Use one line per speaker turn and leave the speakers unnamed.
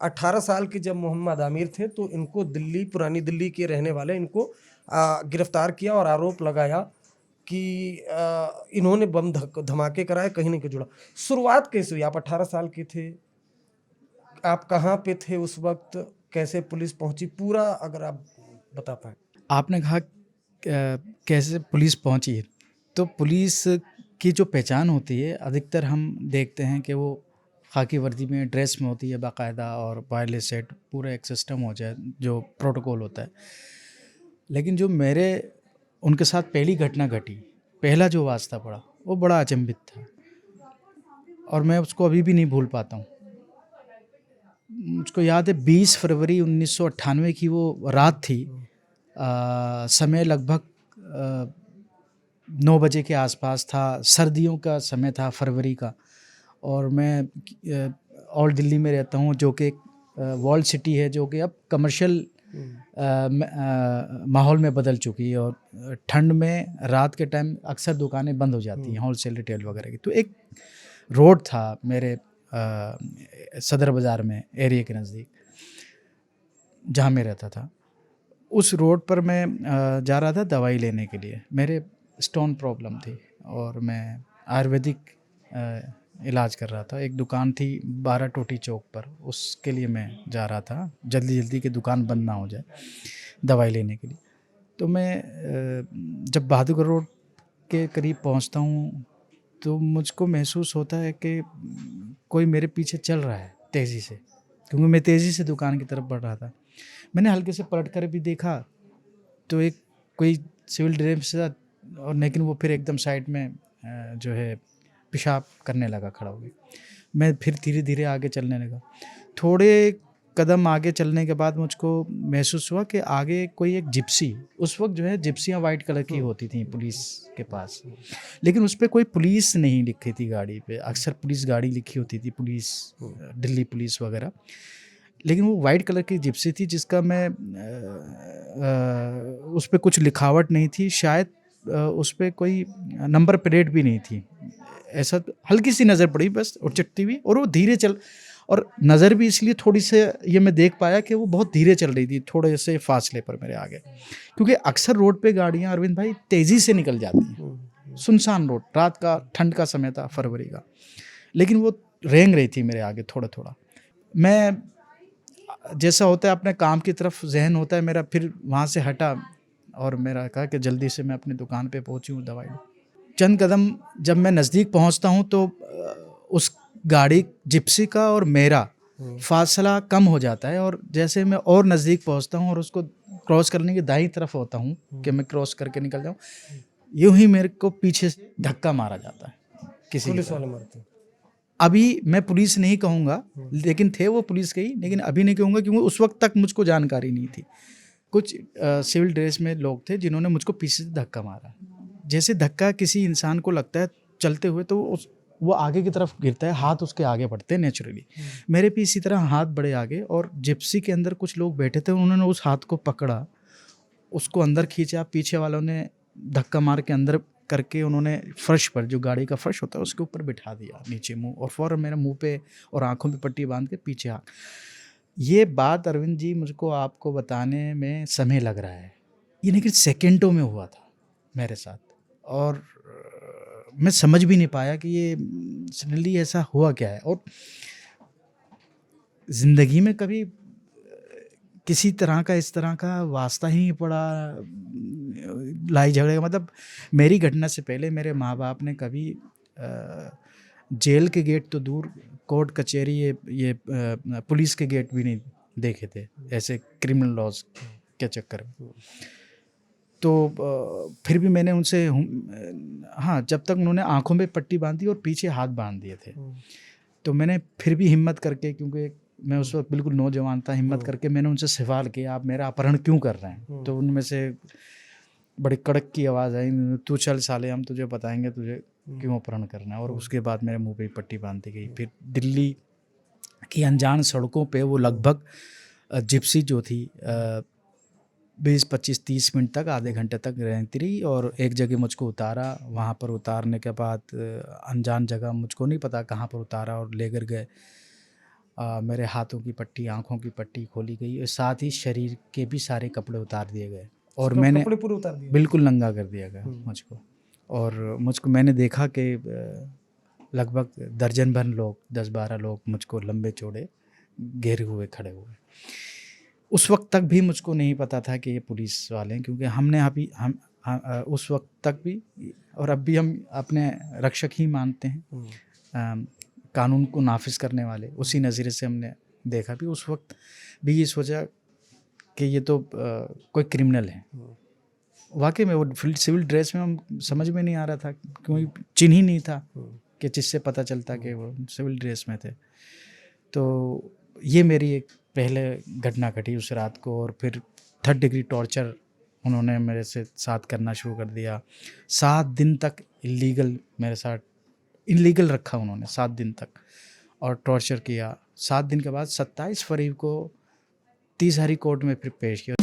18 साल के जब मोहम्मद आमिर थे तो इनको दिल्ली, पुरानी दिल्ली के रहने वाले इनको गिरफ्तार किया और आरोप लगाया कि इन्होंने बम धमाके कराए, कहीं ना कहीं जुड़ा। शुरुआत कैसे हुई? आप 18 साल के थे, आप कहाँ पे थे उस वक्त, कैसे पुलिस पहुंची, पूरा अगर आप बता पाए।
आपने कहा कैसे पुलिस पहुंची, तो पुलिस की जो पहचान होती है अधिकतर हम देखते हैं कि वो खाकी वर्दी में, ड्रेस में होती है बाकायदा, और वायरलेस सेट, पूरा एक सिस्टम हो जाए जो प्रोटोकॉल होता है। लेकिन जो मेरे उनके साथ पहली घटना घटी, पहला जो वास्ता पड़ा, वो बड़ा अचंभित था और मैं उसको अभी भी नहीं भूल पाता हूँ। मुझको याद है 20 फरवरी 1998 की वो रात थी। समय लगभग 9 बजे के आसपास था, सर्दियों का समय था, फरवरी का। और मैं ओल्ड दिल्ली में रहता हूँ, जो कि वॉल्ड सिटी है, जो कि अब कमर्शियल माहौल में बदल चुकी है। और ठंड में रात के टाइम अक्सर दुकानें बंद हो जाती हैं, होलसेल रिटेल वगैरह की। तो एक रोड था मेरे सदर बाज़ार में, एरिया के नज़दीक जहाँ मैं रहता था। उस रोड पर मैं जा रहा था दवाई लेने के लिए। मेरे स्टोन प्रॉब्लम थी और मैं आयुर्वेदिक इलाज कर रहा था। एक दुकान थी 12 टोटी चौक पर, उसके लिए मैं जा रहा था, जल्दी जल्दी कि दुकान बंद ना हो जाए, दवाई लेने के लिए। तो मैं जब बहादुरगढ़ रोड के करीब पहुंचता हूं तो मुझको महसूस होता है कि कोई मेरे पीछे चल रहा है तेज़ी से, क्योंकि मैं तेज़ी से दुकान की तरफ बढ़ रहा था। मैंने हल्के से पलट कर भी देखा तो एक कोई सिविल ड्रेस से, और लेकिन वो फिर एकदम साइड में जो है पेशाब करने लगा खड़ा हो गया। मैं फिर धीरे धीरे आगे चलने लगा। थोड़े कदम आगे चलने के बाद मुझको महसूस हुआ कि आगे कोई एक जिप्सी, उस वक्त जो है जिप्सियाँ वाइट कलर की होती थी पुलिस के पास, लेकिन उस पर कोई पुलिस नहीं लिखी थी गाड़ी पे। अक्सर पुलिस गाड़ी लिखी होती थी, पुलिस, दिल्ली पुलिस वगैरह, लेकिन वो वाइट कलर की जिप्सी थी जिसका मैं उस पर कुछ लिखावट नहीं थी, शायद उस पर कोई नंबर प्लेट भी नहीं थी। ऐसा हल्की सी नज़र पड़ी बस, और चटती हुई, और वो धीरे चल, और नज़र भी इसलिए थोड़ी से ये मैं देख पाया कि वो बहुत धीरे चल रही थी, थोड़े से फासले पर मेरे आगे। क्योंकि अक्सर रोड पे गाड़ियाँ, अरविंद भाई, तेज़ी से निकल जाती हैं। सुनसान रोड, रात का, ठंड का समय था, फरवरी का, लेकिन वो रेंग रही थी मेरे आगे थोड़ा थोड़ा। मैं, जैसा होता है अपने काम की तरफ जहन होता है मेरा, फिर वहाँ से हटा और मेरा कहा कि जल्दी से मैं अपनी दुकान पे पहुँचूँ, दवाई लूँ। चंद कदम जब मैं नज़दीक पहुँचता हूँ तो उस गाड़ी जिप्सी का और मेरा फासला कम हो जाता है, और जैसे मैं और नज़दीक पहुँचता हूँ और उसको क्रॉस करने की दाईं तरफ होता हूँ कि मैं क्रॉस करके निकल जाऊँ, यूं ही मेरे को पीछे से धक्का मारा जाता है किसी की
पुलिस
तरफ।
वाले मारते?
अभी मैं पुलिस नहीं कहूँगा, लेकिन थे वो पुलिस के ही, लेकिन अभी नहीं कहूँगा क्योंकि उस वक्त तक मुझको जानकारी नहीं थी। कुछ सिविल ड्रेस में लोग थे जिन्होंने मुझको पीछे से धक्का मारा। जैसे धक्का किसी इंसान को लगता है चलते हुए तो वो आगे की तरफ गिरता है, हाथ उसके आगे बढ़ते हैं नेचुरली। मेरे भी इसी तरह हाथ बढ़े आगे, और जिप्सी के अंदर कुछ लोग बैठे थे, उन्होंने उस हाथ को पकड़ा, उसको अंदर खींचा, पीछे वालों ने धक्का मार के अंदर करके उन्होंने फर्श पर, जो गाड़ी का फर्श होता है उसके ऊपर बिठा दिया नीचे मुंह, और फौरन मेरे मुंह पे और आंखों पे पट्टी बांध के पीछे आ। ये बात अरविंद जी मुझको आपको बताने में समय लग रहा है, ये लेकिन सेकेंडों में हुआ था मेरे साथ, और मैं समझ भी नहीं पाया कि ये सडनली ऐसा हुआ क्या है। और ज़िंदगी में कभी किसी तरह का, इस तरह का वास्ता ही नहीं पड़ा लड़ाई झगड़े का। मतलब मेरी घटना से पहले मेरे माँ बाप ने कभी जेल के गेट तो दूर, कोर्ट कचहरी, ये पुलिस के गेट भी नहीं देखे थे ऐसे क्रिमिनल लॉज के चक्कर में। तो फिर भी मैंने उनसे, हाँ, जब तक उन्होंने आंखों में पट्टी बांधी और पीछे हाथ बांध दिए थे, तो मैंने फिर भी हिम्मत करके, क्योंकि मैं उस वक्त बिल्कुल नौजवान था, हिम्मत करके मैंने उनसे सवाल किया, आप मेरा अपहरण क्यों कर रहे हैं? तो उनमें से बड़ी कड़क की आवाज़ आई, तू चल साले, हम तुझे बताएंगे तुझे क्यों अपहरण करना है। और उसके बाद मेरे मुंह पे पट्टी बांध दी गई। फिर दिल्ली की अनजान सड़कों पे वो लगभग जिप्सी जो थी 20, 25, 30 मिनट तक, आधे घंटे तक रहती रही, और एक जगह मुझको उतारा। वहाँ पर उतारने के बाद अनजान जगह, मुझको नहीं पता कहाँ पर उतारा, और लेकर गए। मेरे हाथों की पट्टी, आँखों की पट्टी खोली गई और साथ ही शरीर के भी सारे कपड़े उतार दिए गए और मैंने
कपड़े पूरे उतार दिए।
बिल्कुल नंगा कर दिया गया मुझको। और मुझको मैंने देखा कि लगभग दर्जन भर लोग, 10-12 लोग मुझको लंबे चौड़े घेरे हुए खड़े हुए। उस वक्त तक भी मुझको नहीं पता था कि ये पुलिस वाले हैं, क्योंकि हमने अभी उस वक्त तक भी और अब भी हम अपने रक्षक ही मानते हैं, कानून को नाफिज करने वाले। उसी नज़रिए से हमने देखा भी, उस वक्त भी ये सोचा कि ये तो कोई क्रिमिनल है। वाकई में वो सिविल ड्रेस में हम समझ में नहीं आ रहा था, क्योंकि चिन्ह ही नहीं था कि जिससे पता चलता कि वो सिविल ड्रेस में थे। तो ये मेरी एक पहले घटना घटी उस रात को। और फिर 3rd डिग्री टॉर्चर उन्होंने मेरे से साथ करना शुरू कर दिया। 7 दिन तक इलीगल मेरे साथ इलीगल रखा उन्होंने 7 दिन तक और टॉर्चर किया। 7 दिन के बाद 27 फरवरी को 30 हरी कोर्ट में फिर पेश किया।